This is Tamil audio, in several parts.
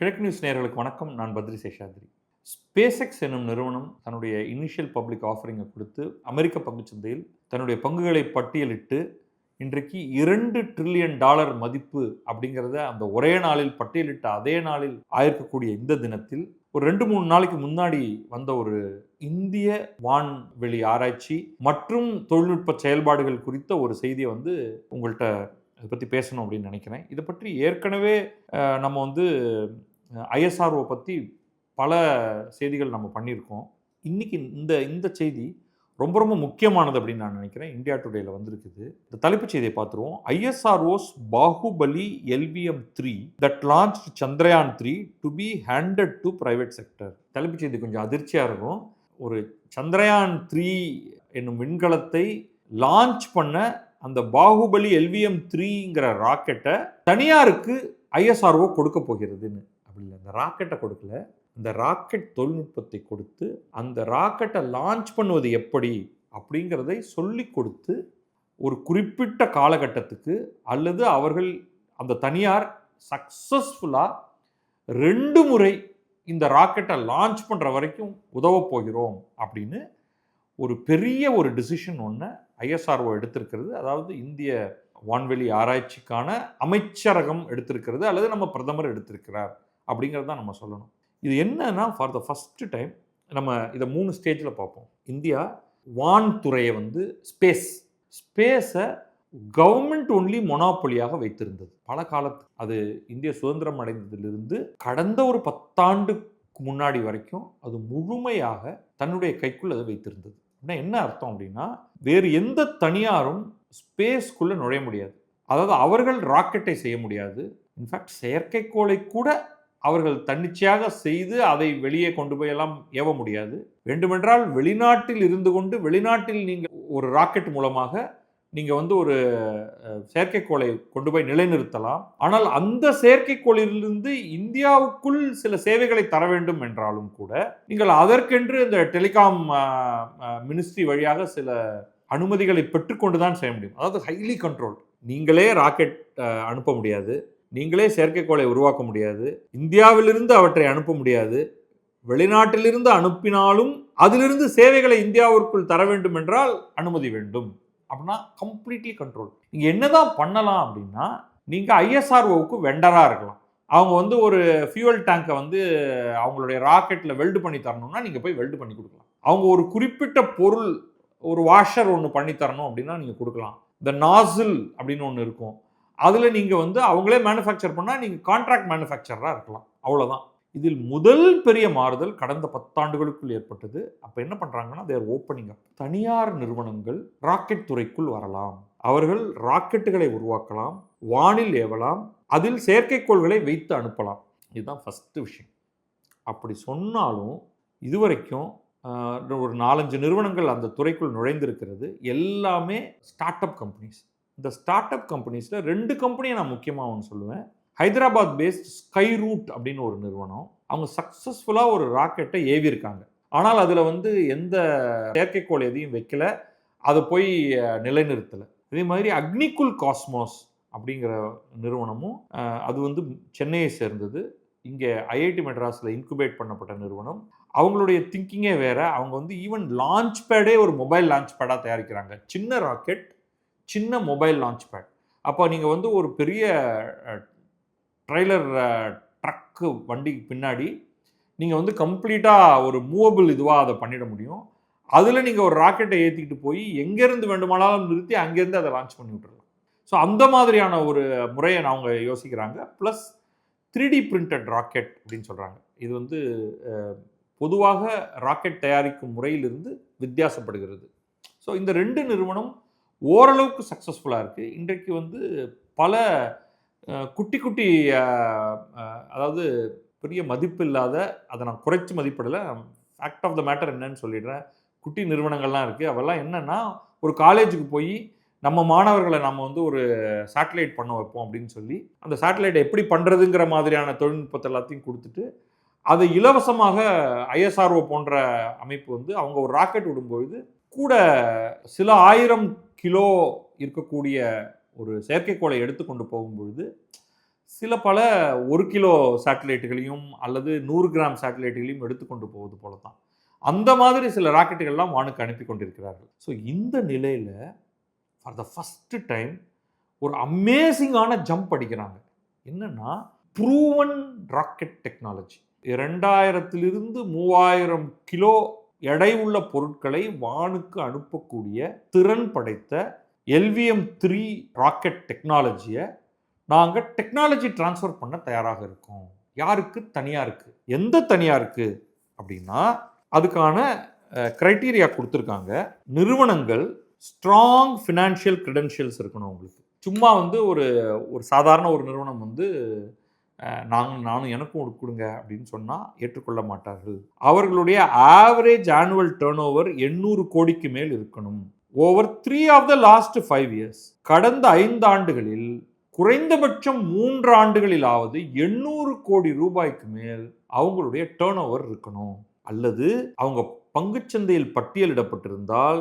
கிழக்கு நியூஸ் நேயர்களுக்கு வணக்கம். நான் பத்ரி சேஷாத்ரி. ஸ்பேஸ்எக்ஸ் என்னும் நிறுவனம் தன்னுடைய இனிஷியல் பப்ளிக் ஆஃபரிங்கை கொடுத்து அமெரிக்க பங்குச்சந்தையில் தன்னுடைய பங்குகளை பட்டியலிட்டு இன்றைக்கு $2 டிரில்லியன் மதிப்பு அப்படிங்கிறத அந்த ஒரே நாளில் பட்டியலிட்ட அதே நாளில் ஆயிருக்கக்கூடிய இந்த தினத்தில் ஒரு 2-3 நாளைக்கு முன்னாடி வந்த ஒரு இந்திய வான்வெளி ஆராய்ச்சி மற்றும் தொழில்நுட்ப செயல்பாடுகள் குறித்த ஒரு செய்தியை உங்கள்கிட்ட இதை பற்றி பேசணும் அப்படின்னு நினைக்கிறேன். இதை பற்றி ஏற்கனவே நம்ம ஐஎஸ்ஆர்ஓ பற்றி பல செய்திகள் நம்ம பண்ணியிருக்கோம். இன்றைக்கி இந்த இந்த செய்தி ரொம்ப ரொம்ப முக்கியமானது அப்படின்னு நான் நினைக்கிறேன். இந்தியா டுடேயில் வந்திருக்குது. இந்த தலைப்புச் செய்தியை பார்த்துருவோம். ISRO's Baahubali LVM-3 that launch Chandrayaan-3 to be handed to private sector. தலைப்புச் செய்தி கொஞ்சம் அதிர்ச்சியாக இருக்கும். ஒரு Chandrayaan-3 என்னும் விண்கலத்தை லான்ச் பண்ண அந்த பாகுபலி LVM-3ங்கிற ராக்கெட்டை தனியாருக்கு ஐஎஸ்ஆர்ஓ கொடுக்க போகிறதுன்னு. அப்படி இல்லை, அந்த ராக்கெட்டை கொடுக்கல, இந்த ராக்கெட் தொழில்நுட்பத்தை கொடுத்து அந்த ராக்கெட்டை லான்ச் பண்ணுவது எப்படி அப்படிங்கிறதை சொல்லி கொடுத்து ஒரு குறிப்பிட்ட காலகட்டத்துக்கு அல்லது அவர்கள் அந்த தனியார் சக்ஸஸ்ஃபுல்லாக 2 முறை இந்த ராக்கெட்டை லான்ச் பண்ணுற வரைக்கும் உதவ போகிறோம் அப்படின்னு ஒரு பெரிய ஒரு டிசிஷன் ஒன்று ஐஎஸ்ஆர்ஓ எடுத்திருக்கிறது. அதாவது இந்திய வான்வெளி ஆராய்ச்சிக்கான அமைச்சரகம் எடுத்திருக்கிறது அல்லது நம்ம பிரதமர் எடுத்திருக்கிறார் அப்படிங்கிறது தான் நம்ம சொல்லணும். இது என்னன்னா, ஃபார் த ஃபஸ்ட்டு டைம் நம்ம இதை 3 ஸ்டேஜில் பார்ப்போம். இந்தியா வான்துறையை ஸ்பேஸை கவர்மெண்ட் ஒன்லி மொனாப்பொலியாக வைத்திருந்தது பல காலத்துக்கு. அது இந்திய சுதந்திரம் அடைந்ததிலிருந்து கடந்த ஒரு 10 ஆண்டுக்கு முன்னாடி வரைக்கும் அது முழுமையாக தன்னுடைய கைக்குள் அதை வைத்திருந்தது. என்ன அர்த்தம் அப்படின்னா, வேறு எந்த தனியாரும் ஸ்பேஸ்க்குள்ளே நுழைய முடியாது. அதாவது அவர்கள் ராக்கெட்டை செய்ய முடியாது. இன்ஃபேக்ட் செயற்கைக்கோளை கூட அவர்கள் தன்னிச்சையாக செய்து அதை வெளியே கொண்டு போய் எல்லாம் ஏவ முடியாது. வேண்டுமென்றால் வெளிநாட்டில் இருந்து கொண்டு வெளிநாட்டில் நீங்கள் ஒரு ராக்கெட் மூலமாக நீங்கள் ஒரு செயற்கைக்கோளை கொண்டு போய் நிலைநிறுத்தலாம். ஆனால் அந்த செயற்கைக்கோளிலிருந்து இந்தியாவுக்குள் சில சேவைகளை தர வேண்டும் என்றாலும் கூட நீங்கள் அதற்கென்று இந்த டெலிகாம் மினிஸ்ட்ரி வழியாக சில அனுமதிகளை பெற்றுக்கொண்டு தான் செய்ய முடியும். அதாவது ஹைலி கண்ட்ரோல். நீங்களே ராக்கெட் அனுப்ப முடியாது, நீங்களே செயற்கைக்கோளை உருவாக்க முடியாது, இந்தியாவிலிருந்து அவற்றை அனுப்ப முடியாது. வெளிநாட்டிலிருந்து அனுப்பினாலும் அதிலிருந்து சேவைகளை இந்தியாவிற்குள் தர வேண்டும் என்றால் அனுமதி வேண்டும். அப்படின்னா கம்ப்ளீட்லி கண்ட்ரோல். நீங்கள் என்னதான் பண்ணலாம் அப்படின்னா, நீங்கள் ஐஎஸ்ஆர்ஓவுக்கு வெண்டராக இருக்கலாம். அவங்க ஒரு ஃபியூவல் டேங்கை அவங்களுடைய ராக்கெட்டில் வெல்டு பண்ணி தரணும்னா நீங்கள் போய் வெல்டு பண்ணி கொடுக்கலாம். அவங்க ஒரு குறிப்பிட்ட பொருள், ஒரு வாஷர் ஒன்று பண்ணி தரணும் அப்படின்னா நீங்கள் கொடுக்கலாம். இந்த நாசில் அப்படின்னு ஒன்று இருக்கும், அதில் நீங்கள் அவங்களே மேனுஃபேக்சர் பண்ணால் நீங்கள் கான்ட்ராக்ட் மேனுஃபேக்சராக இருக்கலாம். அவ்வளோதான். இதில் முதல் பெரிய மாறுதல் கடந்த 10 ஆண்டுகளுக்குள் ஏற்பட்டது. அப்போ என்ன பண்ணுறாங்கன்னா, தேர் ஓப்பனிங் அப். தனியார் நிறுவனங்கள் ராக்கெட் துறைக்குள் வரலாம், அவர்கள் ராக்கெட்டுகளை உருவாக்கலாம், வானில் ஏவலாம், அதில் செயற்கைக்கோள்களை வைத்து அனுப்பலாம். இதுதான் ஃபஸ்ட்டு விஷயம். அப்படி சொன்னாலும் இதுவரைக்கும் ஒரு 4-5 நிறுவனங்கள் அந்த துறைக்குள் நுழைந்திருக்கிறது. எல்லாமே ஸ்டார்ட் அப் கம்பெனிஸ். இந்த ஸ்டார்ட் அப் கம்பெனிஸில் 2 கம்பெனியை நான் முக்கியமாக ஒன்று சொல்லுவேன். ஹைதராபாத் பேஸ்ட் ஸ்கைரூட் அப்படின்னு ஒரு நிறுவனம், அவங்க சக்ஸஸ்ஃபுல்லாக ஒரு ராக்கெட்டை ஏவியிருக்காங்க. ஆனால் அதில் எந்த செயற்கைக்கோள் எதையும் வைக்கல, அதை போய் நிலைநிறுத்தலை. இதே மாதிரி அக்னிகுல் காஸ்மோஸ் அப்படிங்கிற நிறுவனமும் அது சென்னையை சேர்ந்தது. இங்கே ஐஐடி மெட்ராஸில் இன்குபேட் பண்ணப்பட்ட நிறுவனம். அவங்களுடைய திங்கிங்கே வேறு. அவங்க ஈவன் லான்ச் பேடே ஒரு மொபைல் லான்ச் பேடாக தயாரிக்கிறாங்க. சின்ன ராக்கெட், சின்ன மொபைல் லான்ச் பேட். அப்போ நீங்கள் ஒரு பெரிய ட்ரெய்லர் ட்ரக்கு வண்டிக்கு பின்னாடி நீங்கள் கம்ப்ளீட்டாக ஒரு மூவபிள் இதுவாக அதை பண்ணிட முடியும். அதில் நீங்கள் ஒரு ராக்கெட்டை ஏற்றிக்கிட்டு போய் எங்கேருந்து வேண்டுமானாலும் நிறுத்தி அங்கேருந்து அதை லான்ச் பண்ணி விட்டுருலாம். ஸோ அந்த மாதிரியான ஒரு முறையை அவங்க யோசிக்கிறாங்க. ப்ளஸ் 3D பிரிண்டட் ராக்கெட் அப்படின்னு சொல்கிறாங்க. இது பொதுவாக ராக்கெட் தயாரிக்கும் முறையிலிருந்து வித்தியாசப்படுகிறது. ஸோ இந்த 2 நிறுவனம் ஓரளவுக்கு சக்ஸஸ்ஃபுல்லாக இருக்குது. இன்றைக்கு பல குட்டி குட்டி அதாவது பெரிய மதிப்பு இல்லாத, அதை நான் குறைச்சி மதிப்பிடலை, ஃபேக்ட் ஆஃப் த மேட்டர் என்னன்னு சொல்லிடுறேன். குட்டி நிறுவனங்கள்லாம் இருக்குது. அவெல்லாம் என்னென்னா, ஒரு காலேஜுக்கு போய் நம்ம மாணவர்களை நம்ம ஒரு சேட்டலைட் பண்ண வைப்போம் அப்படின்னு சொல்லி அந்த சேட்டலைட்டை எப்படி பண்ணுறதுங்கிற மாதிரியான தொழில்நுட்பத்தை எல்லாத்தையும் கொடுத்துட்டு அதை இலவசமாக ஐஎஸ்ஆர்ஓ போன்ற அமைப்பு அவங்க ஒரு ராக்கெட் விடும்பொழுது கூட சில 1000 கிலோ இருக்கக்கூடிய ஒரு செயற்கைக்கோளை எடுத்துக்கொண்டு போகும்பொழுது சில பல 1 கிலோ சேட்டலைட்டுகளையும் அல்லது 100 கிராம் சேட்டலைட்டுகளையும் எடுத்துக்கொண்டு போவது போல தான். அந்த மாதிரி சில ராக்கெட்டுகள்லாம் வானுக்கு அனுப்பி கொண்டிருக்கிறார்கள். ஸோ இந்த நிலையில ஃபார் த ஃபர்ஸ்ட் டைம் ஒரு அமேசிங்கான ஜம்ப் அடிக்கிறாங்க. என்னன்னா ப்ரூவன் ராக்கெட் டெக்னாலஜி. 2000 3000 கிலோ எடை உள்ள பொருட்களை வானுக்கு அனுப்பக்கூடிய திறன் படைத்த LVM-3 ராக்கெட் டெக்னாலஜியை நாங்கள் டெக்னாலஜி டிரான்ஸ்ஃபர் பண்ண தயாராக இருக்கோம். யாருக்கு? தனியாருக்கு. எந்த தனியாருக்கு அப்படின்னா அதுக்கான கிரைட்டீரியா கொடுத்துருக்காங்க. நிறுவனங்கள் ஸ்ட்ராங் ஃபினான்ஷியல் கிரெடென்ஷியல்ஸ் இருக்கணும் உங்களுக்கு. சும்மா வந்து ஒரு சாதாரண ஒரு நிறுவனம் வந்து நானும் எனக்கும் கொடுங்க அப்படின்னு சொன்னால் ஏற்றுக்கொள்ள மாட்டார்கள். அவர்களுடைய ஆவரேஜ் ஆனுவல் டர்ன் ஓவர் 800 கோடிக்கு மேல் இருக்கணும். Over 3 of the last 5 years, கடந்த 5 ஆண்டுகளில் குறைந்தபட்சம் 3 ஆண்டுகளிலாவது 800 கோடி ரூபாய்க்கு மேல் அவங்களுடைய டர்ன் ஓவர் இருக்கணும். அல்லது அவங்க பங்குச்சந்தையில் பட்டியலிடப்பட்டிருந்தால்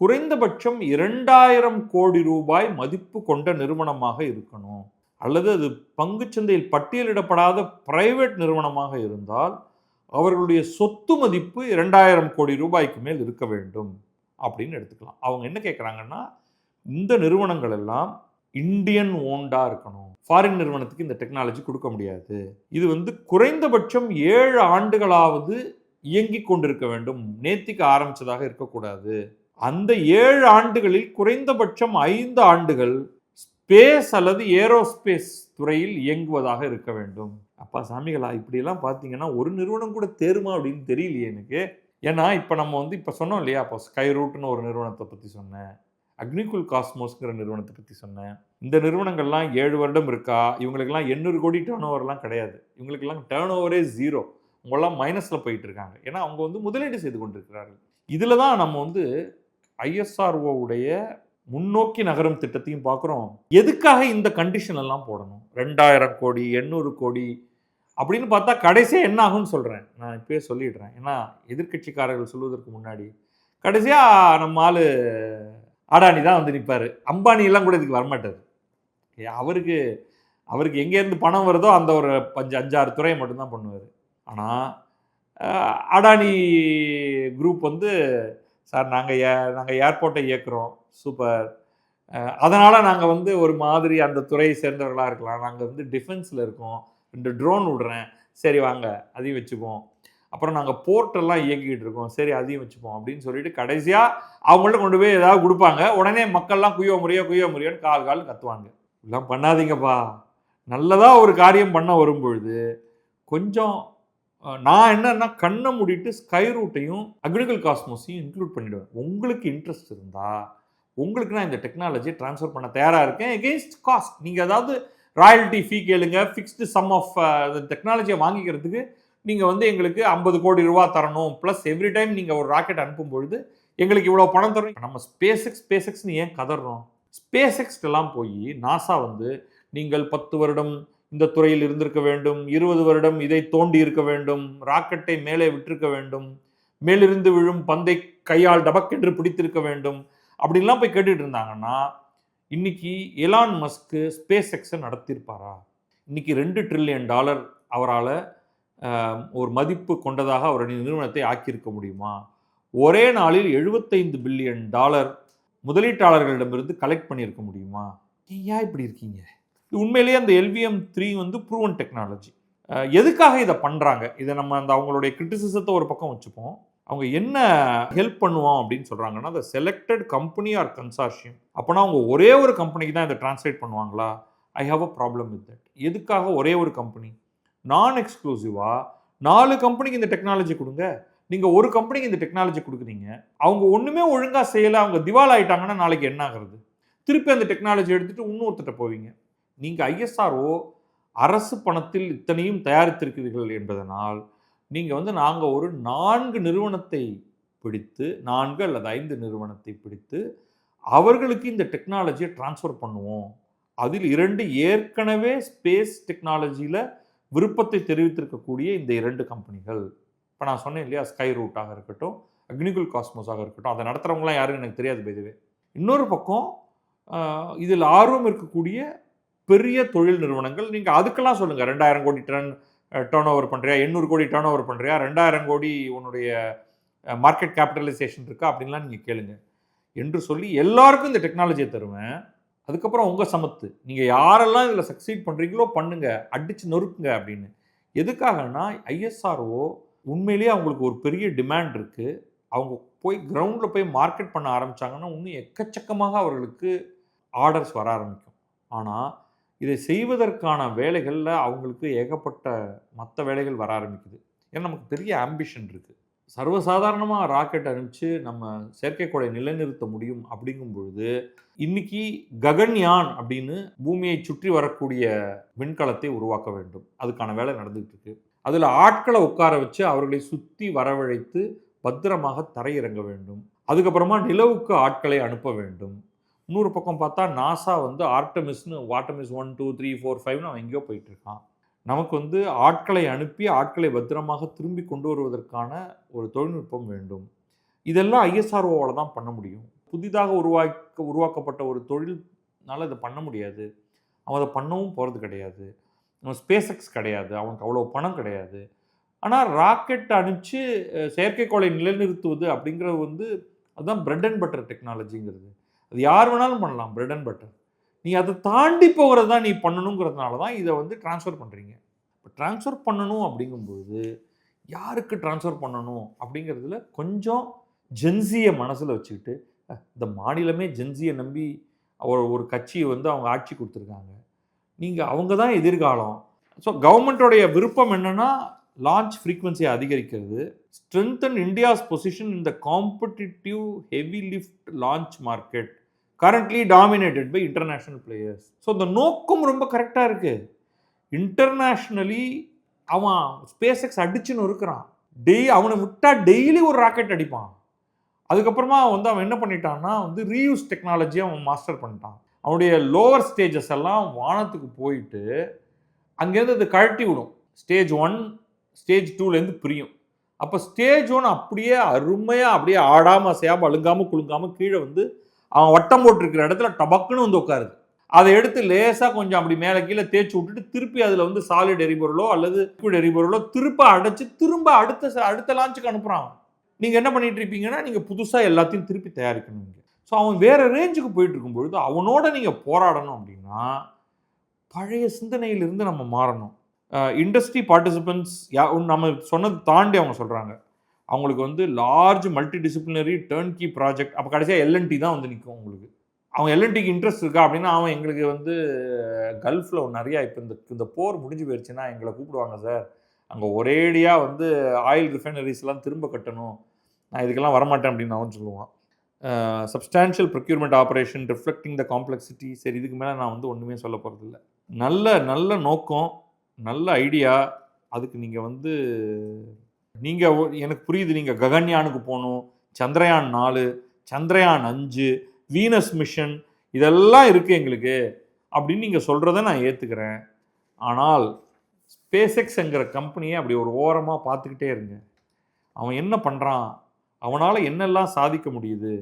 குறைந்தபட்சம் 2000 கோடி ரூபாய் மதிப்பு கொண்ட நிறுவனமாக இருக்கணும். அல்லது அது பங்குச்சந்தையில் பட்டியலிடப்படாத பிரைவேட் நிறுவனமாக இருந்தால் அவர்களுடைய சொத்து மதிப்பு 2000 கோடி ரூபாய்க்கு மேல் இருக்க வேண்டும் அப்படின்னு எடுத்துக்கலாம். அவங்க என்ன கேட்குறாங்கன்னா, இந்த நிறுவனங்கள் எல்லாம் இந்தியன் ஓன்டா இருக்கணும். ஃபாரின் நிறுவனத்துக்கு இந்த டெக்னாலஜி கொடுக்க முடியாது. இது வந்து குறைந்தபட்சம் 7 ஆண்டுகளாவது இயங்கி கொண்டிருக்க வேண்டும். நேத்திக்கு ஆரம்பிச்சதாக இருக்கக்கூடாது. அந்த 7 ஆண்டுகளில் குறைந்தபட்சம் 5 ஆண்டுகள் ஸ்பேஸ் அல்லது ஏரோஸ்பேஸ் துறையில் இயங்குவதாக இருக்க வேண்டும். அப்பா சாமிகளா, இப்படியெல்லாம் பார்த்தீங்கன்னா ஒரு நிறுவனம் கூட தேருமா அப்படின்னு தெரியலையே எனக்கு. ஏன்னா இப்போ நம்ம வந்து இப்போ சொன்னோம் இல்லையா, அப்போ ஸ்கை ரூட்னு ஒரு நிறுவனத்தை பற்றி சொன்னேன், அக்னிகுல் காஸ்மோஸ்ங்கிற நிறுவனத்தை பற்றி சொன்னேன். இந்த நிறுவனங்கள்லாம் 7 வருடம் இருக்கா? இவங்களுக்கெல்லாம் 800 கோடி டேர்ன் ஓவர்லாம் கிடையாது. இவங்களுக்கெல்லாம் டேர்ன் ஓவரே 0. அவங்களாம் மைனஸில் போயிட்டு இருக்காங்க. ஏன்னா அவங்க வந்து முதலீடு செய்து கொண்டிருக்கிறார்கள். இதில் தான் நம்ம வந்து ISROவுடைய முன்னோக்கி நகரும் திட்டத்தையும் பார்க்குறோம். எதுக்காக இந்த கண்டிஷன் எல்லாம் போடணும்? 2000 கோடி 800 கோடி அப்படின்னு பார்த்தா கடைசியாக என்ன ஆகும்னு சொல்கிறேன். நான் இப்போயே சொல்லிடுறேன். ஏன்னா எதிர்கட்சிக்காரர்கள் சொல்வதற்கு முன்னாடி கடைசியாக நம்ம ஆள் அடானி தான் வந்து நிற்பார். அம்பானி எல்லாம் கூட இதுக்கு வரமாட்டார். அவருக்கு எங்கேருந்து பணம் வருதோ அந்த ஒரு 5-6 துறையை மட்டும்தான் பண்ணுவார். ஆனால் அடானி குரூப் வந்து, சார் நாங்கள் ஏர்போர்ட்டை இயக்குறோம், சூப்பர், அதனால் நாங்கள் வந்து ஒரு மாதிரி அந்த துறையை சேர்ந்தவர்களாக இருக்கலாம், நாங்கள் வந்து டிஃபென்ஸில் இருக்கோம், 2 ட்ரோன் விடுறேன், சரி வாங்க அதையும் வச்சுப்போம், அப்புறம் நாங்கள் போர்ட்டெல்லாம் இயக்கிக்கிட்டு இருக்கோம், சரி அதையும் வச்சுப்போம் அப்படின்னு சொல்லிட்டு கடைசியாக அவங்கள்ட்ட கொண்டு போய் ஏதாவது கொடுப்பாங்க. உடனே மக்கள்லாம் குய்யோ முறையோன்னு கால் கத்துவாங்க. இதெல்லாம் பண்ணாதீங்கப்பா. நல்லதாக ஒரு காரியம் பண்ண வரும்பொழுது கொஞ்சம் நான் என்னன்னா கண்ணை மூடிட்டு ஸ்கை ரூட்டையும் அக்னிகுல் காஸ்மோஸையும் இன்க்ளூட் பண்ணிவிடுவேன். உங்களுக்கு இன்ட்ரெஸ்ட் இருந்தால் உங்களுக்கு நான் இந்த டெக்னாலஜியை ட்ரான்ஸ்ஃபர் பண்ண தயாராக இருக்கேன் எகெயின்ஸ்ட் காஸ்ட். நீங்கள் ஏதாவது ராயல்ட்டி ஃபீ கேளுங்க, ஃபிக்ஸ்டு சம் ஆஃப் டெக்னாலஜியை வாங்கிக்கிறதுக்கு நீங்கள் வந்து எங்களுக்கு 50 கோடி ரூபா தரணும், ப்ளஸ் எவ்ரி டைம் நீங்கள் ஒரு ராக்கெட் அனுப்பும்பொழுது எங்களுக்கு இவ்வளோ பணம் தரணும். நம்ம ஸ்பேஸ் எக்ஸ்னு ஏன் கதறோம்? ஸ்பேஸ் எக்ஸ்டெல்லாம் போய் நாசா வந்து நீங்கள் 10 வருடம் இந்த துறையில் இருந்திருக்க வேண்டும், 20 வருடம் இதை தோண்டி இருக்க வேண்டும், ராக்கெட்டை மேலே விட்டிருக்க வேண்டும், மேலிருந்து விழும் பந்தை கையால் டபக் என்று பிடித்திருக்க வேண்டும் அப்படின்லாம் போய் கேட்டுட்டு இருந்தாங்கன்னா இன்னைக்கு எலான் மஸ்க்கு ஸ்பேஸ் எக்ஸை நடத்தியிருப்பாரா? இன்னைக்கு $2 ட்ரில்லியன் அவரால் ஒரு மதிப்பு கொண்டதாக அவருடைய நிறுவனத்தை ஆக்கியிருக்க முடியுமா? ஒரே நாளில் $75 பில்லியன் முதலீட்டாளர்களிடமிருந்து கலெக்ட் பண்ணியிருக்க முடியுமா? ஏன் இப்படி இருக்கீங்க? உண்மையிலேயே அந்த LVM-3 வந்து ப்ரூவன் டெக்னாலஜி. எதுக்காக இதை பண்ணுறாங்க? இதை நம்ம அந்த அவங்களுடைய கிரிட்டிசிசத்தை ஒரு பக்கம் வச்சுப்போம். அவங்க என்ன ஹெல்ப் பண்ணுவோம் அப்படின்னு சொல்கிறாங்கன்னா, அந்த செலக்டட் கம்பெனி ஆர் கன்சார்ஷியம். அப்போனா அவங்க ஒரே ஒரு கம்பெனிக்கு தான் இதை டிரான்ஸ்லேட் பண்ணுவாங்களா? I have a problem with that. எதுக்காக ஒரே ஒரு கம்பெனி? நான் எக்ஸ்க்ளூசிவாக 4 கம்பெனிக்கு இந்த டெக்னாலஜி கொடுங்க. நீங்கள் ஒரு கம்பெனிக்கு இந்த டெக்னாலஜி கொடுக்குறீங்க, அவங்க ஒன்றுமே ஒழுங்காக செய்யலை, அவங்க திவால் ஆகிட்டாங்கன்னா நாளைக்கு என்ன ஆகுறது? திருப்பி அந்த டெக்னாலஜி எடுத்துகிட்டு இன்னொருத்திட்ட போவீங்க. நீங்கள் ISRO அரசு பணத்தில் இத்தனையும் தயாரித்திருக்கிறீர்கள் என்பதனால் நீங்கள் வந்து நாங்கள் ஒரு 4 நிறுவனத்தை பிடித்து 4 அல்லது 5 நிறுவனத்தை பிடித்து அவர்களுக்கு இந்த டெக்னாலஜியை டிரான்ஸ்ஃபர் பண்ணுவோம். அதில் 2 ஏற்கனவே ஸ்பேஸ் டெக்னாலஜியில் விருப்பத்தை தெரிவித்திருக்கக்கூடிய இந்த 2 கம்பெனிகள். இப்போ நான் சொன்னேன் இல்லையா, ஸ்கை ரூட்டாக இருக்கட்டும், அக்னிகுல் காஸ்மோஸாக இருக்கட்டும், அதை நடத்துகிறவங்களாம் யாருன்னு எனக்கு தெரியாது. பைதுவே இன்னொரு பக்கம் இதில் ஆர்வம் இருக்கக்கூடிய பெரிய தொழில் நிறுவனங்கள். நீங்கள் அதுக்கெல்லாம் சொல்லுங்கள், 2000 கோடி டர்ன் ஓவர் பண்ணுறியா, 800 கோடி டர்ன் ஓவர் பண்ணுறியா, 2000 கோடி உன்னுடைய மார்க்கெட் கேபிட்டலைசேஷன் இருக்கா அப்படின்லாம் நீங்கள் கேளுங்க என்று சொல்லி எல்லாருக்கும் இந்த டெக்னாலஜியை தருவேன். அதுக்கப்புறம் உங்கள் சமத்து, நீங்கள் யாரெல்லாம் இதில் சக்சீட் பண்ணுறீங்களோ பண்ணுங்க, அடித்து நொறுக்குங்க அப்படின்னு. எதுக்காகனா ஐஎஸ்ஆர்ஓ உண்மையிலேயே அவங்களுக்கு ஒரு பெரிய டிமாண்ட் இருக்குது. அவங்க போய் கிரவுண்டில் போய் மார்க்கெட் பண்ண ஆரம்பித்தாங்கன்னா இன்னும் எக்கச்சக்கமாக அவர்களுக்கு ஆர்டர்ஸ் வர ஆரம்பிக்கும். ஆனால் இதை செய்வதற்கான வேலைகளில் அவங்களுக்கு ஏகப்பட்ட மற்ற வேலைகள் வர ஆரம்பிக்குது. ஏன்னா நமக்கு பெரிய ஆம்பிஷன் இருக்குது. சர்வசாதாரணமாக ராக்கெட் அனுப்பிச்சு நம்ம செயற்கைக்கோளை நிலைநிறுத்த முடியும் அப்படிங்கும் பொழுது இன்னைக்கு ககன்யான் அப்படின்னு பூமியை சுற்றி வரக்கூடிய விண்கலத்தை உருவாக்க வேண்டும். அதுக்கான வேலை நடந்துகிட்டு இருக்கு. அதில் ஆட்களை உட்கார வச்சு அவர்களை சுற்றி வரவழைத்து பத்திரமாக தரையிறங்க வேண்டும். அதுக்கப்புறமா நிலவுக்கு ஆட்களை அனுப்ப வேண்டும். இன்னொரு பக்கம் பார்த்தா நாசா ஆர்டமிஸ்னு வாட்டமிஸ் 1 2 3 4 5 அவன் எங்கேயோ போயிட்டு இருக்கான். நமக்கு ஆட்களை அனுப்பி ஆட்களை பத்திரமாக திரும்பி கொண்டு வருவதற்கான ஒரு தொழில்நுட்பம் வேண்டும். இதெல்லாம் ஐஎஸ்ஆர்ஓவால் தான் பண்ண முடியும். புதிதாக உருவாக்கப்பட்ட ஒரு தொழில்னால இதை பண்ண முடியாது. அவன் அதை பண்ணவும் போகிறது கிடையாது. அவன் ஸ்பேஸ் எக்ஸ் கிடையாது, அவனுக்கு அவ்வளோ பணம் கிடையாது. ஆனால் ராக்கெட் அனுப்பிச்சு செயற்கைக்கோளை நிலைநிறுத்துவது அப்படிங்கிறது அதுதான் பிரெட் அண்ட் பட்டர் டெக்னாலஜிங்கிறது. அது யார் வேணாலும் பண்ணலாம், பிரெட் அண்ட் பட்டர். நீ அதை தாண்டி போகிறது தான் நீ பண்ணணுங்கிறதுனால தான் இதை ட்ரான்ஸ்ஃபர் பண்ணுறீங்க. இப்போ ட்ரான்ஸ்ஃபர் பண்ணணும் அப்படிங்கும்போது யாருக்கு ட்ரான்ஸ்ஃபர் பண்ணணும் அப்படிங்கிறதுல கொஞ்சம் ஜென்சியை மனசில் வச்சுக்கிட்டு, இந்த மாநிலமே ஜென்சியை நம்பி ஒரு கட்சியை அவங்க ஆட்சி கொடுத்துருக்காங்க, நீங்கள் அவங்க தான் எதிர்காலம். ஸோ கவர்மெண்ட்டோடைய விருப்பம் என்னென்னா லான்ச் ஃப்ரீக்வன்சியை அதிகரிக்கிறது, strengthen India's position in the competitive heavy lift launch market currently dominated by international players. So இந்த நோக்கம் ரொம்ப கரெக்டாக இருக்குது. இன்டர்நேஷ்னலி அவன் ஸ்பேஸ் எக்ஸ் அடிச்சுன்னு இருக்கிறான். அவனை விட்டால் டெய்லி ஒரு ராக்கெட் அடிப்பான். அதுக்கப்புறமா அவன் என்ன பண்ணிட்டான்னா ரீயூஸ் டெக்னாலஜியை அவன் மாஸ்டர் பண்ணிட்டான். அவனுடைய லோவர் ஸ்டேஜஸ் எல்லாம் வானத்துக்கு போயிட்டு அங்கேருந்து அது கழட்டி விடும். ஸ்டேஜ் 1 ஸ்டேஜ் 2லேருந்து பிரியும். அப்போ ஸ்டேஜ் 1 அப்படியே அருமையாக அப்படியே ஆடாமல் செய்யாமல் அழுங்காமல் குலுங்காமல் கீழே அவன் வட்டம் போட்டிருக்கிற இடத்துல டபக்குன்னு உட்காருது. அதை எடுத்து லேசாக கொஞ்சம் அப்படி மேலே கீழே தேய்ச்சி விட்டுட்டு திருப்பி அதில் சாலிட் எரிபொருளோ அல்லது லிக்விட் எரிபொருளோ திரும்ப அடைச்சி திரும்ப அடுத்த லான்ச்சுக்கு அனுப்புகிறான். நீங்கள் என்ன பண்ணிட்டு இருப்பீங்கன்னா நீங்கள் புதுசாக எல்லாத்தையும் திருப்பி தயாரிக்கணும். ஸோ அவன் வேறு ரேஞ்சுக்கு போயிட்டு இருக்கும்பொழுது அவனோட நீங்கள் போராடணும் அப்படின்னா பழைய சிந்தனையிலிருந்து நம்ம மாறணும். இண்டஸ்ட்ரி பார்ட்டிசிபென்ட்ஸ் நம்ம சொன்னது தாண்டி அவங்க சொல்கிறாங்க அவங்களுக்கு large multi disciplinary turnkey project. அப்போ கடைசியாக எல்என்டி தான் நிற்கும். உங்களுக்கு அவன் எல்என்டிக்கு இன்ட்ரெஸ்ட் இருக்கா அப்படின்னா அவன் எங்களுக்கு கல்ஃபில் நிறையா இப்போ இந்த போர் முடிஞ்சு போயிடுச்சுன்னா எங்களை கூப்பிடுவாங்க சார், அங்கே ஒரேடியாக ஆயில் ரிஃபைனரிஸ்லாம் திரும்ப கட்டணும், நான் இதுக்கெல்லாம் வரமாட்டேன் அப்படின்னு அவன் சொல்லுவான். சப்ஸ்டான்ஷியல் ப்ரொக்யூர்மெண்ட் ஆப்ரேஷன் ரிஃப்ளெக்டிங் த காம்ப்ளெக்சிட்டி. சரி, இதுக்கு மேலே நான் ஒன்றுமே சொல்ல போகிறதில்ல. நல்ல நோக்கம், நல்ல ஐடியா. அதுக்கு நீங்கள் எனக்கு புரியுது, நீங்கள் ககன்யானுக்கு போகணும், சந்திரயான் 4 சந்திரயான் 5 வீனஸ் மிஷன் இதெல்லாம் இருக்குது எங்களுக்கு அப்படின்னு நீங்கள் சொல்கிறத நான் ஏற்றுக்கிறேன். ஆனால் ஸ்பேஸ் எக்ஸ்ங்கிற கம்பெனியை அப்படி ஒரு ஓரமாக பார்த்துக்கிட்டே இருங்க. அவன் என்ன பண்ணுறான், அவனால் என்னெல்லாம் சாதிக்க முடியுது,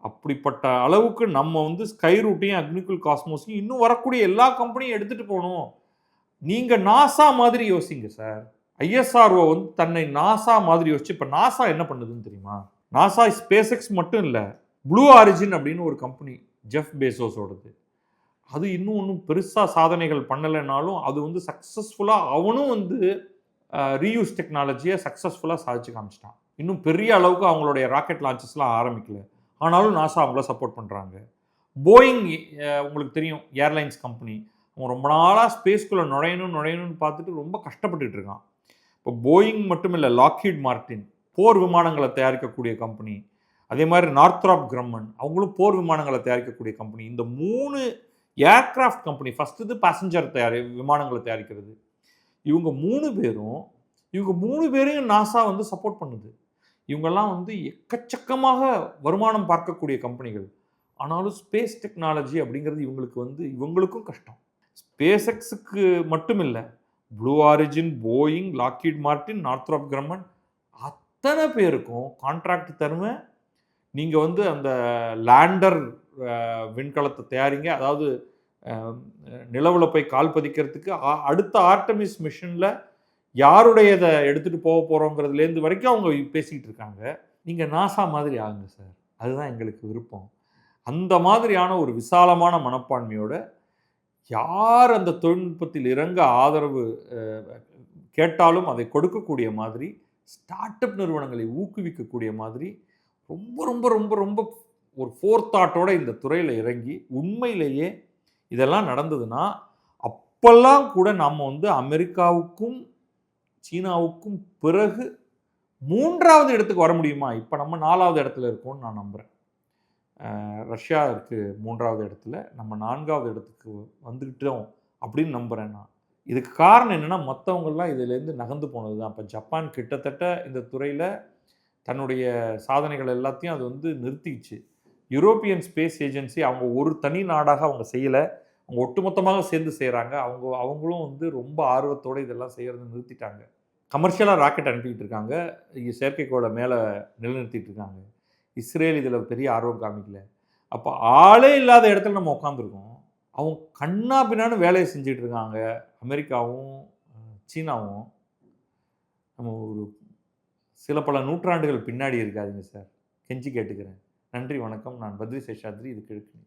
அப்படிப்பட்ட அளவுக்கு நம்ம ஸ்கை ரூட்டையும் அக்னிகுல் காஸ்மோஸையும் இன்னும் வரக்கூடிய எல்லா கம்பெனியும் எடுத்துகிட்டு போகணும். நீங்கள் நாசா மாதிரி யோசிங்க சார். ஐஎஸ்ஆர்ஓ தன்னை நாசா மாதிரி யோசிச்சு இப்போ நாசா என்ன பண்ணுதுன்னு தெரியுமா? நாசா ஸ்பேஸ் எக்ஸ் மட்டும் இல்லை, ப்ளூ ஆரிஜின் அப்படின்னு ஒரு கம்பெனி ஜெஃப் பேசோஸோடது. அது இன்னும் பெருசாக சாதனைகள் பண்ணலைனாலும் அது சக்ஸஸ்ஃபுல்லாக அவனும் ரீயூஸ் டெக்னாலஜியை சக்ஸஸ்ஃபுல்லாக சாதிச்சு காமிச்சிட்டான். இன்னும் பெரிய அளவுக்கு அவங்களுடைய ராக்கெட் லான்ச்சஸ்லாம் ஆரம்பிக்கல, ஆனாலும் நாசா அவங்கள சப்போர்ட் பண்ணுறாங்க. போயிங் உங்களுக்கு தெரியும், ஏர்லைன்ஸ் கம்பெனி. அவன் ரொம்ப நாளாக ஸ்பேஸ்குள்ளே நுழையணும்னு பார்த்துட்டு ரொம்ப கஷ்டப்பட்டுட்டு இருக்கான். இப்போ போயிங் மட்டும் இல்லை, லாக்ஹீட் மார்டின் போர் விமானங்களை தயாரிக்கக்கூடிய கம்பெனி. அதே மாதிரி நார்த்ராப் கிரம்மன் அவங்களும் போர் விமானங்களை தயாரிக்கக்கூடிய கம்பெனி. இந்த 3 ஏர்கிராஃப்ட் கம்பெனி, ஃபஸ்ட்டு பேசஞ்சர் விமானங்களை தயாரிக்கிறது. இவங்க 3 பேரையும் நாசா சப்போர்ட் பண்ணுது. இவங்கெல்லாம் எக்கச்சக்கமாக வருமானம் பார்க்கக்கூடிய கம்பெனிகள். ஆனாலும் ஸ்பேஸ் டெக்னாலஜி அப்படிங்கிறது இவங்களுக்கும் கஷ்டம். ஸ்பேஸ் எக்ஸுக்கு மட்டும் இல்லை, blue origin, Boeing, Lockheed Martin, Northrop கிரம்மன் அத்தனை பேருக்கும் கான்ட்ராக்ட் தருவேன். நீங்கள் அந்த லேண்டர் விண்கலத்தை தயாரிங்க, அதாவது நிலவில் போய் கால் பதிக்கிறதுக்கு அடுத்த ஆர்டமிஸ் மிஷனில் யாருடையதை எடுத்துகிட்டு போக போகிறோங்கிறதுலேருந்து வரைக்கும் அவங்க பேசிக்கிட்டு இருக்காங்க. நீங்கள் நாசா மாதிரி ஆகுங்க சார், அதுதான் எங்களுக்கு விருப்பம். அந்த மாதிரியான ஒரு விசாலமான மனப்பான்மையோட யார் அந்த தொழில்நுட்பத்தில் இறங்க ஆதரவு கேட்டாலும் அதை கொடுக்கக்கூடிய மாதிரி, ஸ்டார்ட் அப் நிறுவனங்களை ஊக்குவிக்கக்கூடிய மாதிரி ரொம்ப ரொம்ப ரொம்ப ரொம்ப ஒரு ஃபோர்த்தாட்டோட இந்த துறையில் இறங்கி உண்மையிலேயே இதெல்லாம் நடந்ததுன்னா அப்பெல்லாம் கூட நம்ம அமெரிக்காவுக்கும் சீனாவுக்கும் பிறகு 3வது இடத்துக்கு வர முடியுமா? இப்போ நம்ம 4வது இடத்துல இருக்கோம்னு நான் நம்புகிறேன். ரஷ்யா இருக்குது 3வது இடத்துல, நம்ம 4வது இடத்துக்கு வந்துக்கிட்டோம் அப்படின்னு நம்புகிறேன் நான். இதுக்கு காரணம் என்னென்னா, மற்றவங்கள்லாம் இதிலேருந்து நகர்ந்து போனது தான். இப்போ ஜப்பான் கிட்டத்தட்ட இந்த துறையில் தன்னுடைய சாதனைகள் எல்லாத்தையும் அது நிறுத்திடுச்சு. யூரோப்பியன் ஸ்பேஸ் ஏஜென்சி அவங்க ஒரு தனி நாடாக அவங்க செய்யலை, அவங்க ஒட்டுமொத்தமாக சேர்ந்து செய்கிறாங்க. அவங்களும் ரொம்ப ஆர்வத்தோடு இதெல்லாம் செய்கிறத நிறுத்திட்டாங்க. கமர்ஷியலாக ராக்கெட் அனுப்பிக்கிட்டு இருக்காங்க, இங்கே செயற்கைக்கோளை மேலே நிலைநிறுத்திட்டு இருக்காங்க. இஸ்ரேல் இதில் பெரிய ஆர்வம் காமிக்கல. அப்போ ஆளே இல்லாத இடத்துல நம்ம உட்காந்துருக்கோம். அவங்க கண்ணா பின்னான்னு வேலையை செஞ்சுட்டு இருக்காங்க. அமெரிக்காவும் சீனாவும் நம்ம ஒரு சில பல நூற்றாண்டுகள் பின்னாடி இருக்காதுங்க சார். கெஞ்சி கேட்டுக்கிறேன். நன்றி, வணக்கம். நான் பத்ரி சேஷாத்ரி. இது கிழக்கு.